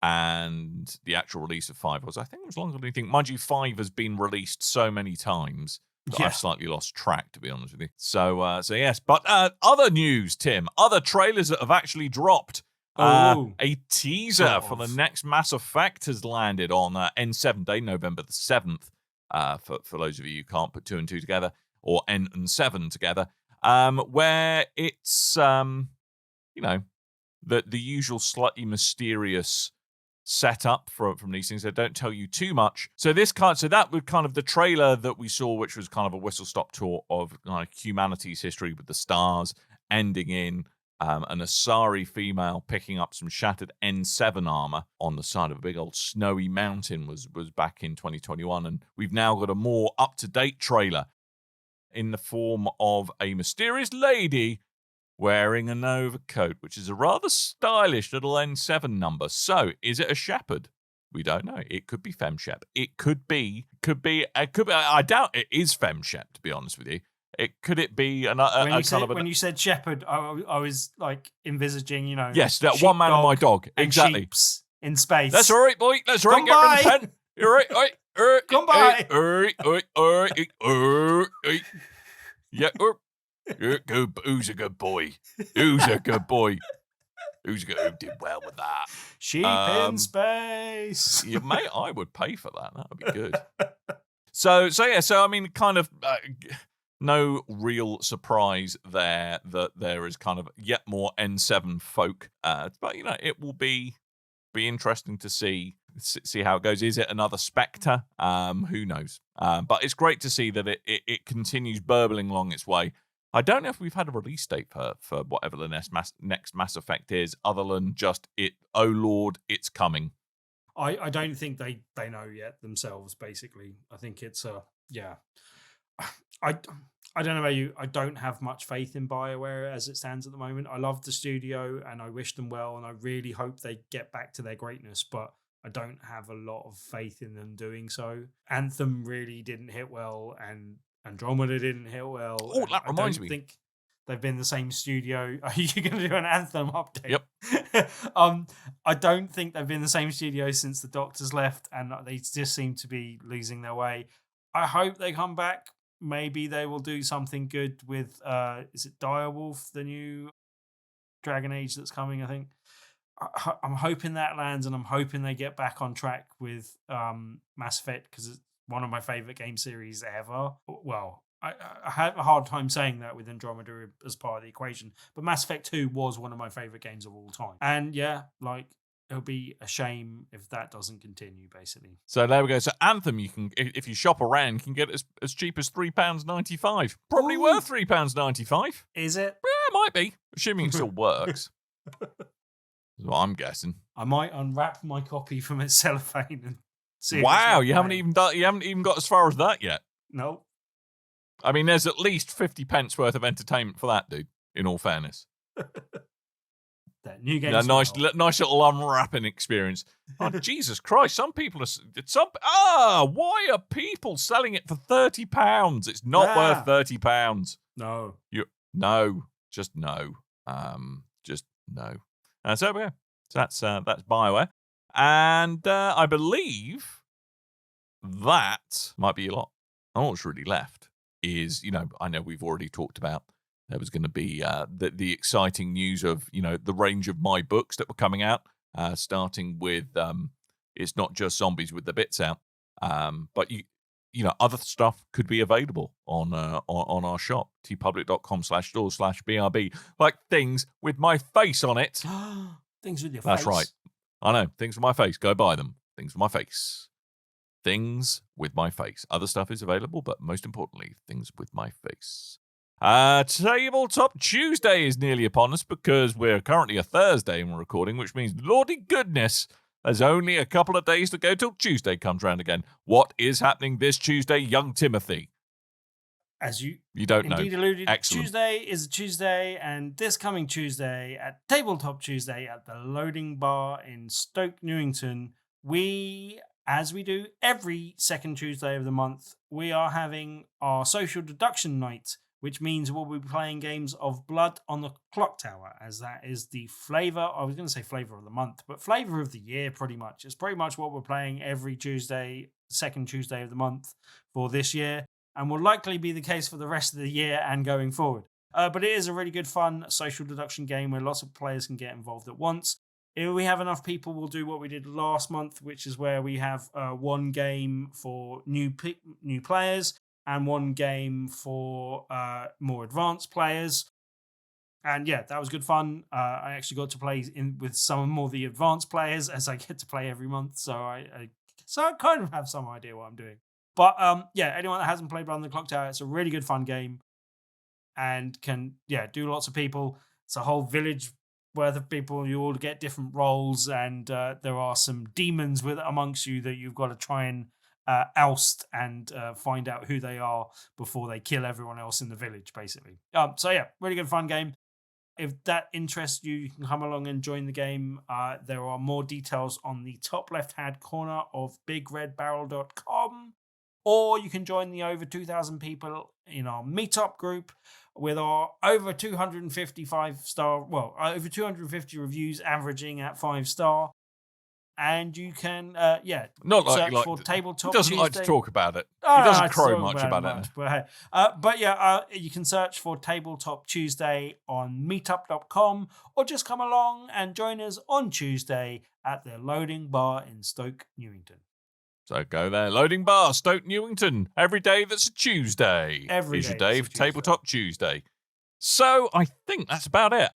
and the actual release of 5 was. I think it was longer than you think. Mind you, 5 has been released so many times that I've slightly lost track, to be honest with you. So yes. But other news, Tim. Other trailers that have actually dropped. A teaser for the next Mass Effect has landed on N7 Day, November the 7th. For those of you who can't put 2 and 2 together, or N and 7 together, where it's the usual slightly mysterious setup from these things. They don't tell you too much. So that was kind of the trailer that we saw, which was kind of a whistle-stop tour of humanity's history with the stars, ending in an Asari female picking up some shattered N7 armor on the side of a big old snowy mountain was back in 2021. And we've now got a more up-to-date trailer in the form of a mysterious lady wearing an overcoat, which is a rather stylish little N7 number. So, is it a shepherd? We don't know. It could be FemShep. It could be. I doubt it is FemShep, to be honest with you. Could it be when you said shepherd, I was like envisaging, yes, that one man and my dog, exactly. Sheeps in space. That's all right, boy. That's all right. Get rid of the pen. You're right. All right. Come by. Yeah. Who's a good boy? Who's a good boy? Who did well with that? Sheep in space. Yeah, mate, I would pay for that. That would be good. So I mean, kind of. No real surprise there that there is kind of yet more N7 folk, but it will be interesting to see how it goes. Is it another Spectre? Who knows? But it's great to see that it continues burbling along its way. I don't know if we've had a release date for whatever the next Mass Effect is, other than just it. Oh Lord, it's coming. I don't think they know yet themselves. Basically, I think it's yeah. I don't know about you. I don't have much faith in BioWare as it stands at the moment. I love the studio and I wish them well, and I really hope they get back to their greatness, but I don't have a lot of faith in them doing so. Anthem really didn't hit well, and Andromeda didn't hit well. Oh, that reminds me. I think they've been the same studio. Are you going to do an Anthem update? Yep. I don't think they've been the same studio since the Doctors left, and they just seem to be losing their way. I hope they come back. Maybe they will do something good with, is it Direwolf, the new Dragon Age that's coming, I think? I'm hoping that lands, and I'm hoping they get back on track with Mass Effect, because it's one of my favourite game series ever. Well, I have a hard time saying that with Andromeda as part of the equation, but Mass Effect 2 was one of my favourite games of all time. And yeah, it'll be a shame if that doesn't continue, basically. So there we go. So Anthem, you can, if you shop around, you can get it as cheap as £3.95. Probably worth £3.95. Is it? Yeah, it might be, assuming it still works. That's what I'm guessing. I might unwrap my copy from its cellophane and see. Wow, you haven't even got as far as that yet. No. I mean, there's at least 50 pence worth of entertainment for that, dude. In all fairness. That new game. Nice little unwrapping experience. Oh, Jesus Christ! Some people are. Why are people selling it for £30? It's not worth £30. No. Just no. Just no. So there we go. So that's BioWare, and I believe that might be a lot. And what's really left is, I know we've already talked about there was going to be the exciting news of, the range of my books that were coming out, starting with it's not just zombies with the bits out, but other stuff could be available on our shop, tpublic.com/store/BRB, like things with my face on it. Things with your face. That's right. I know. Things with my face. Go buy them. Things with my face. Things with my face. Other stuff is available, but most importantly, things with my face. Tabletop Tuesday is nearly upon us because we're currently a Thursday and we're recording, which means, lordy goodness, there's only a couple of days to go till Tuesday comes round again. What is happening this Tuesday, young Timothy? As you don't indeed know. alluded, Excellent. Tuesday is a Tuesday, and this coming Tuesday at Tabletop Tuesday at the Loading Bar in Stoke, Newington, we, as we do every second Tuesday of the month, we are having our social deduction night, which means we'll be playing games of Blood on the Clock Tower, as that is the flavor, I was going to say flavor of the month, but flavor of the year pretty much. It's pretty much what we're playing every Tuesday, second Tuesday of the month for this year, and will likely be the case for the rest of the year and going forward. But it is a really good fun social deduction game where lots of players can get involved at once. If we have enough people, we'll do what we did last month, which is where we have one game for new players and one game for more advanced players. And yeah, that was good fun. I actually got to play with some more of the advanced players, as I get to play every month. So I kind of have some idea what I'm doing. But yeah, anyone that hasn't played Blood on the Clock Tower, it's a really good fun game and can do lots of people. It's a whole village worth of people. You all get different roles, and there are some demons amongst you that you've got to try and oust and find out who they are before they kill everyone else in the village, basically. So yeah, really good fun game. If that interests you, you can come along and join the game. There are more details on the top left-hand corner of bigredbarrel.com, or you can join the over 2,000 people in our meetup group with our over 250 over 250 reviews averaging at 5-star. And you can, Not like search you for like. Tabletop He doesn't Tuesday. like to talk about it. Oh, He no, doesn't I crow talk much about it. But you can search for Tabletop Tuesday on meetup.com, or just come along and join us on Tuesday at the Loading Bar in Stoke, Newington. So go there. Loading Bar, Stoke Newington. Every day that's a Tuesday. Every is day your day that's for a Tuesday. Tabletop Tuesday. So I think that's about it.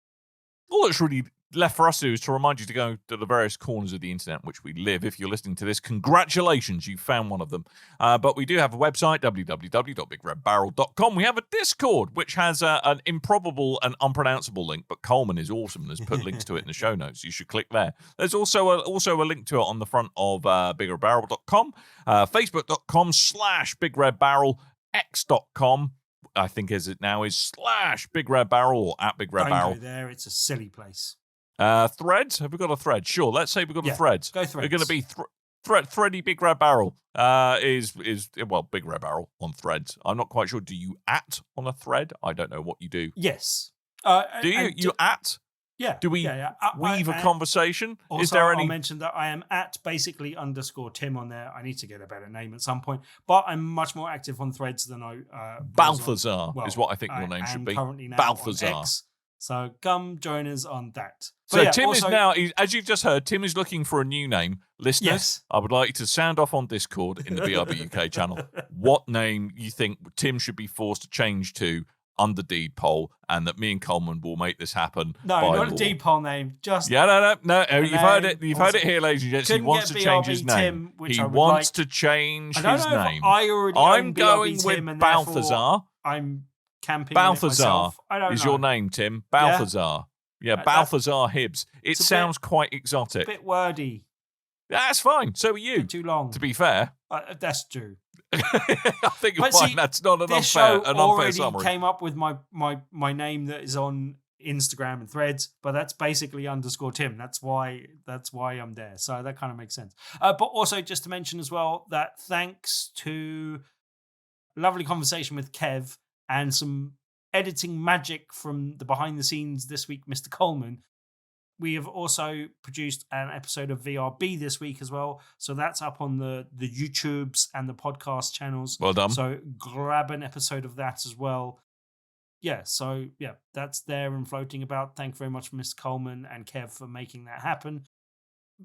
All that's really left for us to do is to remind you to go to the various corners of the internet in which we live. If you're listening to this, congratulations, you found one of them. But we do have a website, www.bigredbarrel.com. We have a Discord, which has an improbable and unpronounceable link, but Coleman is awesome and has put links to it in the show notes. You should click there. There's also a link to it on the front of bigredbarrel.com, facebook.com/bigredbarrel, x.com. I think as it now is /BigRedBarrel or @BigRedBarrel. Don't go there, it's a silly place. Threads? Have we got a thread? Sure. Let's say we've got a threads. Go threads. We're going to be Thready Big Red Barrel. Is Big Red Barrel on threads. I'm not quite sure. Do you on a thread? I don't know what you do. Yes. Do you? You at? Yeah. Do we weave a conversation? Also, Is there any? I'll mention that I am at basically _Tim on there. I need to get a better name at some point, but I'm much more active on threads than I. Balthazar is what I think your name should be. Currently now Balthazar. on X, so come join us on that. So yeah, Tim is now, as you've just heard, Tim is looking for a new name. Listeners, yes. I would like you to sound off on Discord in the BRB UK channel what name you think Tim should be forced to change to under deed poll, and that me and Coleman will make this happen. No, by not law. a deed poll name. Just no. You've heard it. You've heard it here, ladies and gents. He wants to change his name. He wants to change his name. I already I'm own going BRB with Tim, and Balthazar. I'm camping. Balthazar is your name, Tim. Balthazar. Yeah, Balthazar Hibbs. It sounds quite exotic. A bit wordy. That's fine. So are you. Too long. To be fair. That's true. I think you'll find that's not an unfair summary. Came up with my name that is on Instagram and Threads, but that's basically _Tim. That's why I'm there. So that kind of makes sense. But also just to mention as well that thanks to a lovely conversation with Kev and some editing magic from the behind the scenes this week, Mr. Coleman, we have also produced an episode of VRB this week as well. So that's up on the YouTubes and the podcast channels. Well done. So grab an episode of that as well. Yeah, so that's there and floating about. Thank you very much, Mr. Coleman and Kev, for making that happen.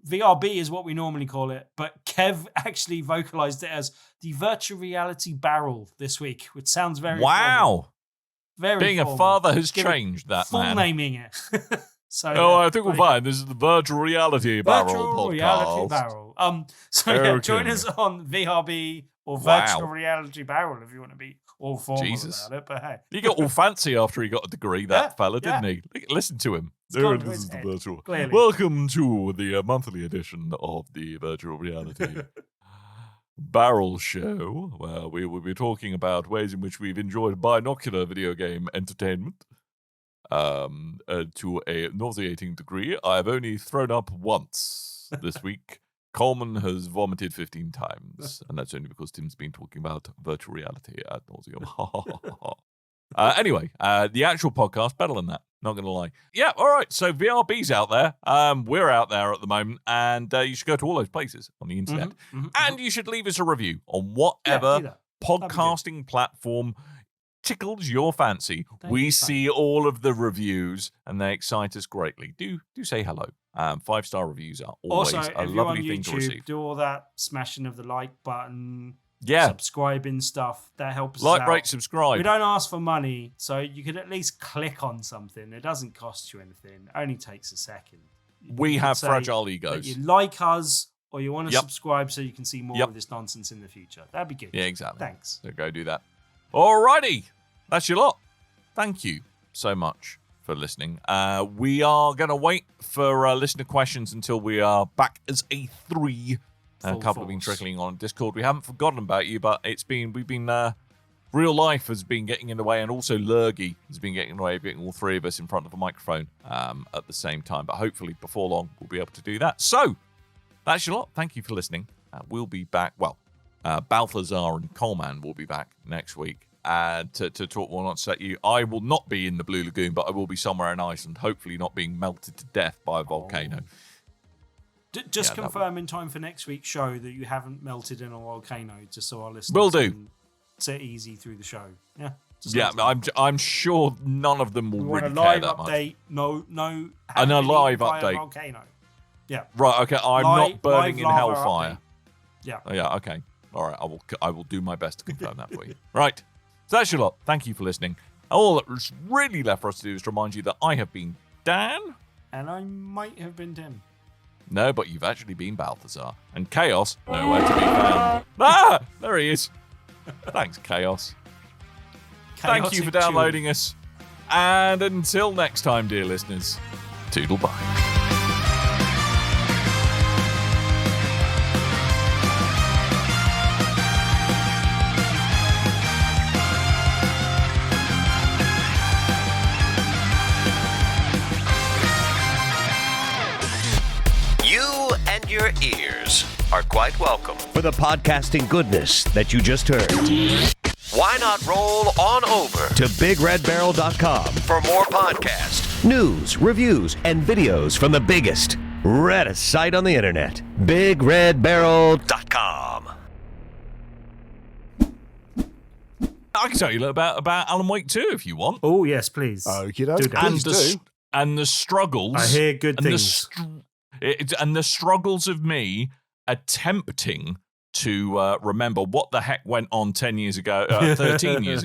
VRB is what we normally call it, but Kev actually vocalized it as the virtual reality barrel this week, which sounds very wow. Very Being formal. a father has changed that, full man. naming it. So I think we're fine. This is the Virtual Reality Barrel Virtual podcast. Reality Barrel. Join us on VRB or Virtual Reality Barrel if you want to be all formal about it. But hey, he got all fancy after he got a degree. That fella, didn't he? Listen to him. This is the virtual. Clearly. Welcome to the monthly edition of the Virtual Reality Barrel Show, where we will be talking about ways in which we've enjoyed binocular video game entertainment. To a nauseating degree. I've only thrown up once this week. Coleman has vomited 15 times, and that's only because Tim's been talking about virtual reality ad nauseum. Anyway, the actual podcast, better than that, not going to lie. Yeah, all right, so VRB's out there. We're out there at the moment, and you should go to all those places on the internet. And you should leave us a review on whatever podcasting platform tickles your fancy. We see all of the reviews and they excite us greatly. Do say hello. 5-star reviews are always also, a if you're lovely on thing to YouTube, receive. do all that smashing of the like button, Yeah. subscribing stuff. That helps us Like, out. rate, subscribe. We don't ask for money, so you could at least click on something. It doesn't cost you anything. It only takes a second. We have say fragile that egos. you like us or you want to Yep. subscribe so you can see more Yep. of this nonsense in the future. That'd be good. Yeah, exactly. Thanks. So go do that. Alrighty. That's your lot. Thank you so much for listening. We are going to wait for listener questions until we are back as a 3. A couple have been trickling on Discord. We haven't forgotten about you, but real life has been getting in the way, and also Lurgy has been getting in the way of getting all 3 of us in front of a microphone at the same time. But hopefully before long, we'll be able to do that. So that's your lot. Thank you for listening. We'll be back. Well, Balthazar and Coleman will be back next week. To talk more nonsense at you. I will not be in the Blue Lagoon, but I will be somewhere in Iceland, hopefully not being melted to death by a volcano. Just confirm in time for next week's show that you haven't melted in a volcano, just so our listeners Will do. can sit easy through the show. Yeah. I'm sure none of them will really care that much. Update. No. And a live by update. A volcano. Yeah. Right. Okay. I'm not burning in hellfire. Update. Yeah. Oh, yeah. Okay. All right. I will do my best to confirm that for you. Right. So that's your lot. Thank you for listening. All that's really left for us to do is to remind you that I have been Dan. And I might have been Tim. No, but you've actually been Balthazar. And Chaos, nowhere to be found. Ah! There he is. Thanks, Chaos. Thank you for downloading us. And until next time, dear listeners, toodle bye. Your ears are quite welcome for the podcasting goodness that you just heard. Why not roll on over to BigRedBarrel.com for more podcasts, news, reviews, and videos from the biggest, reddest site on the internet, BigRedBarrel.com. I can tell you a little about Alan Wake 2 if you want. Oh, yes, please. Okie doke. And the struggles. I hear good things. And the struggles of me attempting to remember what the heck went on 10 years ago, 13 years ago.